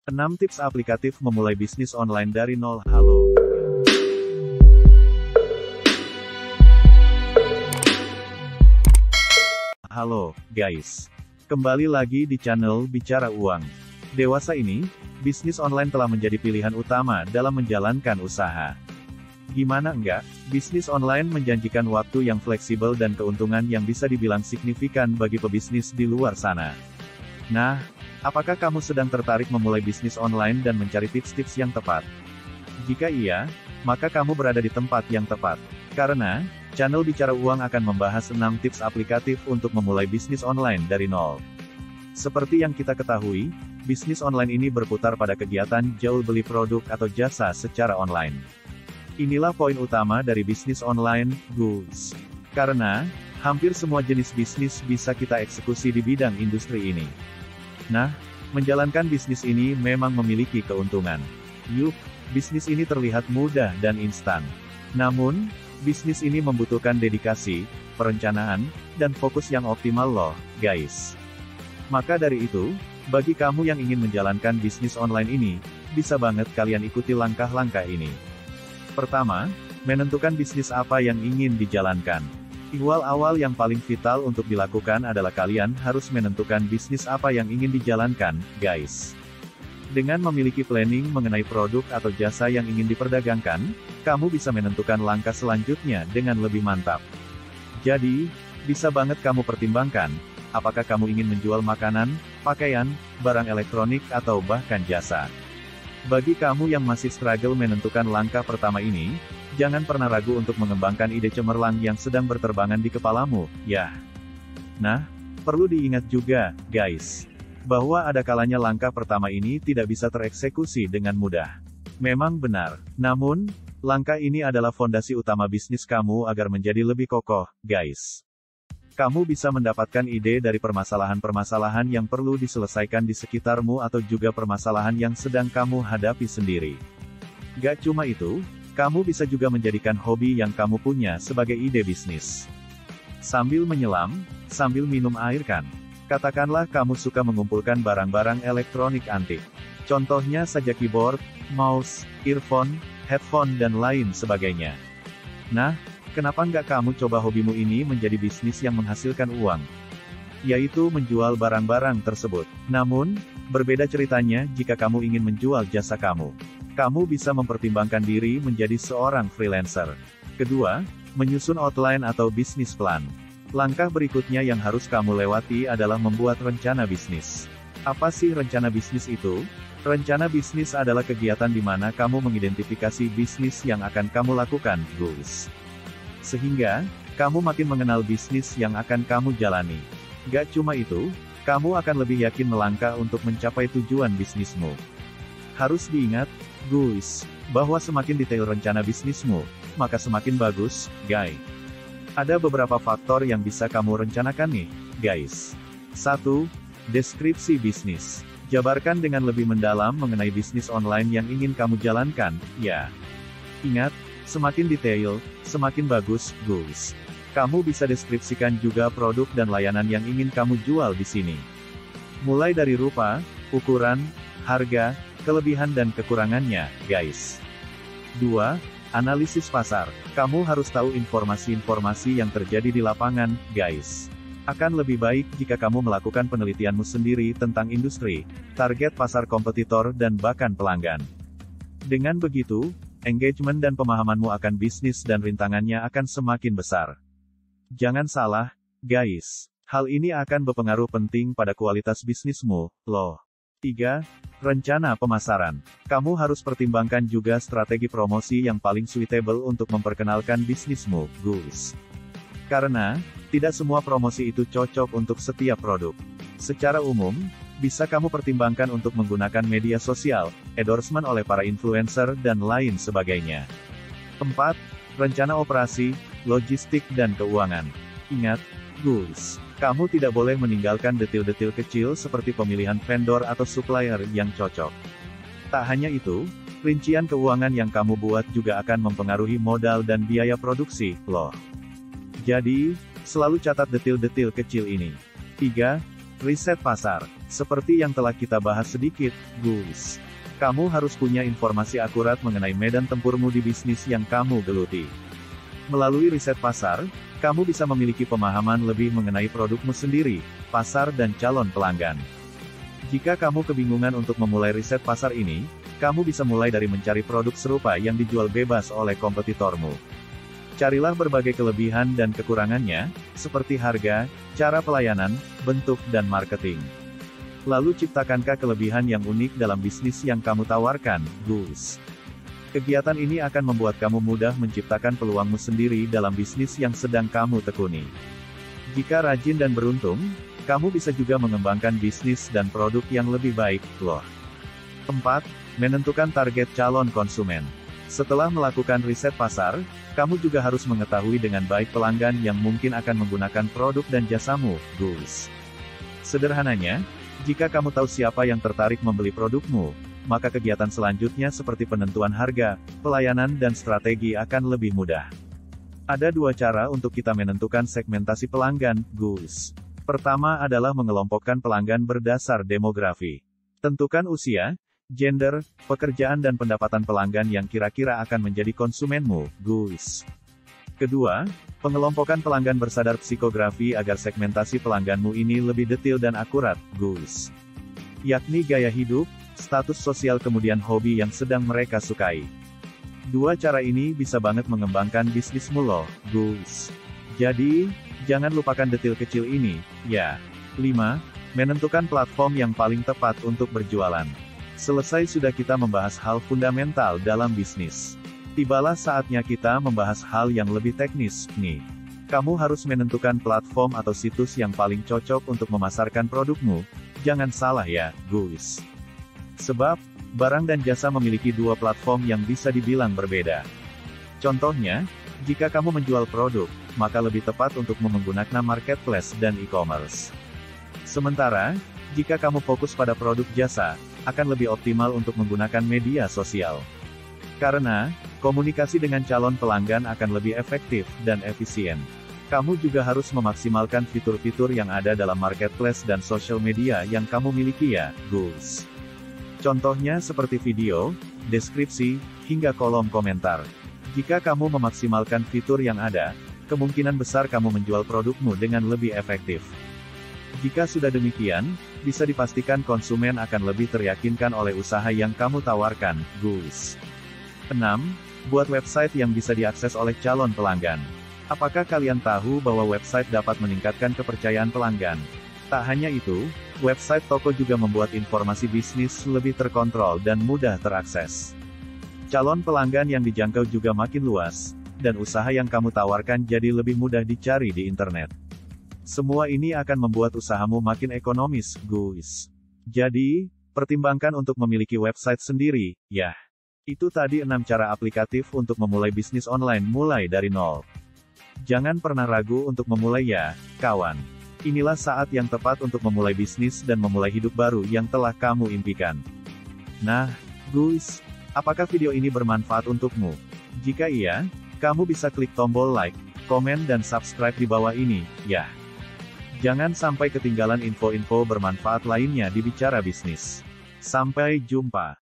6 tips aplikatif memulai bisnis online dari nol. Halo. Halo, guys. Kembali lagi di channel Bicara Uang. Dewasa ini, bisnis online telah menjadi pilihan utama dalam menjalankan usaha. Gimana enggak? Bisnis online menjanjikan waktu yang fleksibel dan keuntungan yang bisa dibilang signifikan bagi pebisnis di luar sana. Nah, apakah kamu sedang tertarik memulai bisnis online dan mencari tips-tips yang tepat? Jika iya, maka kamu berada di tempat yang tepat. Karena, channel Bicara Uang akan membahas 6 tips aplikatif untuk memulai bisnis online dari nol. Seperti yang kita ketahui, bisnis online ini berputar pada kegiatan jual beli produk atau jasa secara online. Inilah poin utama dari bisnis online, guys. Karena, hampir semua jenis bisnis bisa kita eksekusi di bidang industri ini. Nah, menjalankan bisnis ini memang memiliki keuntungan. Yup, bisnis ini terlihat mudah dan instan. Namun, bisnis ini membutuhkan dedikasi, perencanaan, dan fokus yang optimal loh, guys. Maka dari itu, bagi kamu yang ingin menjalankan bisnis online ini, bisa banget kalian ikuti langkah-langkah ini. Pertama, menentukan bisnis apa yang ingin dijalankan. Awal yang paling vital untuk dilakukan adalah kalian harus menentukan bisnis apa yang ingin dijalankan, guys. Dengan memiliki planning mengenai produk atau jasa yang ingin diperdagangkan, kamu bisa menentukan langkah selanjutnya dengan lebih mantap. Jadi, bisa banget kamu pertimbangkan, apakah kamu ingin menjual makanan, pakaian, barang elektronik atau bahkan jasa. Bagi kamu yang masih struggle menentukan langkah pertama ini, jangan pernah ragu untuk mengembangkan ide cemerlang yang sedang berterbangan di kepalamu, ya. Nah, perlu diingat juga, guys, bahwa ada kalanya langkah pertama ini tidak bisa tereksekusi dengan mudah. Memang benar, namun, langkah ini adalah fondasi utama bisnis kamu agar menjadi lebih kokoh, guys. Kamu bisa mendapatkan ide dari permasalahan-permasalahan yang perlu diselesaikan di sekitarmu atau juga permasalahan yang sedang kamu hadapi sendiri. Gak cuma itu, kamu bisa juga menjadikan hobi yang kamu punya sebagai ide bisnis. Sambil menyelam, sambil minum air kan? Katakanlah kamu suka mengumpulkan barang-barang elektronik antik. Contohnya saja keyboard, mouse, earphone, headphone dan lain sebagainya. Nah, kenapa nggak kamu coba hobimu ini menjadi bisnis yang menghasilkan uang? Yaitu menjual barang-barang tersebut. Namun, berbeda ceritanya jika kamu ingin menjual jasa kamu. Kamu bisa mempertimbangkan diri menjadi seorang freelancer. Kedua, menyusun outline atau bisnis plan. Langkah berikutnya yang harus kamu lewati adalah membuat rencana bisnis. Apa sih rencana bisnis itu? Rencana bisnis adalah kegiatan di mana kamu mengidentifikasi bisnis yang akan kamu lakukan, guys. Sehingga, kamu makin mengenal bisnis yang akan kamu jalani. Gak cuma itu, kamu akan lebih yakin melangkah untuk mencapai tujuan bisnismu. Harus diingat, guys, bahwa semakin detail rencana bisnismu, maka semakin bagus, guys. Ada beberapa faktor yang bisa kamu rencanakan nih, guys. 1. Deskripsi bisnis. Jabarkan dengan lebih mendalam mengenai bisnis online yang ingin kamu jalankan, ya. Ingat, semakin detail, semakin bagus, guys. Kamu bisa deskripsikan juga produk dan layanan yang ingin kamu jual di sini. Mulai dari rupa, ukuran, harga, kelebihan dan kekurangannya, guys. 2. Analisis pasar. Kamu harus tahu informasi-informasi yang terjadi di lapangan, guys. Akan lebih baik jika kamu melakukan penelitianmu sendiri tentang industri, target pasar kompetitor dan bahkan pelanggan. Dengan begitu, engagement dan pemahamanmu akan bisnis dan rintangannya akan semakin besar. Jangan salah, guys. Hal ini akan berpengaruh penting pada kualitas bisnismu, loh. 3. Rencana pemasaran. Kamu harus pertimbangkan juga strategi promosi yang paling suitable untuk memperkenalkan bisnismu, guys. Karena, tidak semua promosi itu cocok untuk setiap produk. Secara umum, bisa kamu pertimbangkan untuk menggunakan media sosial, endorsement oleh para influencer dan lain sebagainya. 4. Rencana operasi, logistik dan keuangan. Ingat, guys, kamu tidak boleh meninggalkan detil-detil kecil seperti pemilihan vendor atau supplier yang cocok. Tak hanya itu, rincian keuangan yang kamu buat juga akan mempengaruhi modal dan biaya produksi, loh. Jadi, selalu catat detil-detil kecil ini. 3. Riset pasar. Seperti yang telah kita bahas sedikit, guys. Kamu harus punya informasi akurat mengenai medan tempurmu di bisnis yang kamu geluti. Melalui riset pasar, kamu bisa memiliki pemahaman lebih mengenai produkmu sendiri, pasar dan calon pelanggan. Jika kamu kebingungan untuk memulai riset pasar ini, kamu bisa mulai dari mencari produk serupa yang dijual bebas oleh kompetitormu. Carilah berbagai kelebihan dan kekurangannya, seperti harga, cara pelayanan, bentuk dan marketing. Lalu ciptakankah kelebihan yang unik dalam bisnis yang kamu tawarkan, guys? Kegiatan ini akan membuat kamu mudah menciptakan peluangmu sendiri dalam bisnis yang sedang kamu tekuni. Jika rajin dan beruntung, kamu bisa juga mengembangkan bisnis dan produk yang lebih baik, loh. 4. Menentukan target calon konsumen. Setelah melakukan riset pasar, kamu juga harus mengetahui dengan baik pelanggan yang mungkin akan menggunakan produk dan jasamu, guys. Sederhananya, jika kamu tahu siapa yang tertarik membeli produkmu, maka kegiatan selanjutnya seperti penentuan harga, pelayanan dan strategi akan lebih mudah. Ada dua cara untuk kita menentukan segmentasi pelanggan, guys. Pertama adalah mengelompokkan pelanggan berdasar demografi. Tentukan usia, gender, pekerjaan dan pendapatan pelanggan yang kira-kira akan menjadi konsumenmu, guys. Kedua, pengelompokan pelanggan bersadar psikografi agar segmentasi pelangganmu ini lebih detail dan akurat, guys. Yakni gaya hidup, status sosial kemudian hobi yang sedang mereka sukai. Dua cara ini bisa banget mengembangkan bisnismu loh, guys. Jadi, jangan lupakan detail kecil ini, ya. 5. Menentukan platform yang paling tepat untuk berjualan. Selesai sudah kita membahas hal fundamental dalam bisnis. Tibalah saatnya kita membahas hal yang lebih teknis, nih. Kamu harus menentukan platform atau situs yang paling cocok untuk memasarkan produkmu. Jangan salah ya, guys. Sebab, barang dan jasa memiliki dua platform yang bisa dibilang berbeda. Contohnya, jika kamu menjual produk, maka lebih tepat untuk menggunakan marketplace dan e-commerce. Sementara, jika kamu fokus pada produk jasa, akan lebih optimal untuk menggunakan media sosial. Karena, komunikasi dengan calon pelanggan akan lebih efektif dan efisien. Kamu juga harus memaksimalkan fitur-fitur yang ada dalam marketplace dan social media yang kamu miliki ya, guys. Contohnya seperti video, deskripsi, hingga kolom komentar. Jika kamu memaksimalkan fitur yang ada, kemungkinan besar kamu menjual produkmu dengan lebih efektif. Jika sudah demikian, bisa dipastikan konsumen akan lebih teryakinkan oleh usaha yang kamu tawarkan, guys. 6. Buat website yang bisa diakses oleh calon pelanggan. Apakah kalian tahu bahwa website dapat meningkatkan kepercayaan pelanggan? Tak hanya itu, website toko juga membuat informasi bisnis lebih terkontrol dan mudah terakses. Calon pelanggan yang dijangkau juga makin luas, dan usaha yang kamu tawarkan jadi lebih mudah dicari di internet. Semua ini akan membuat usahamu makin ekonomis, guys. Jadi, pertimbangkan untuk memiliki website sendiri, ya. Itu tadi 6 cara aplikatif untuk memulai bisnis online mulai dari nol. Jangan pernah ragu untuk memulai ya, kawan. Inilah saat yang tepat untuk memulai bisnis dan memulai hidup baru yang telah kamu impikan. Nah, guys, apakah video ini bermanfaat untukmu? Jika iya, kamu bisa klik tombol like, komen dan subscribe di bawah ini, ya. Jangan sampai ketinggalan info-info bermanfaat lainnya di Bicara Bisnis. Sampai jumpa.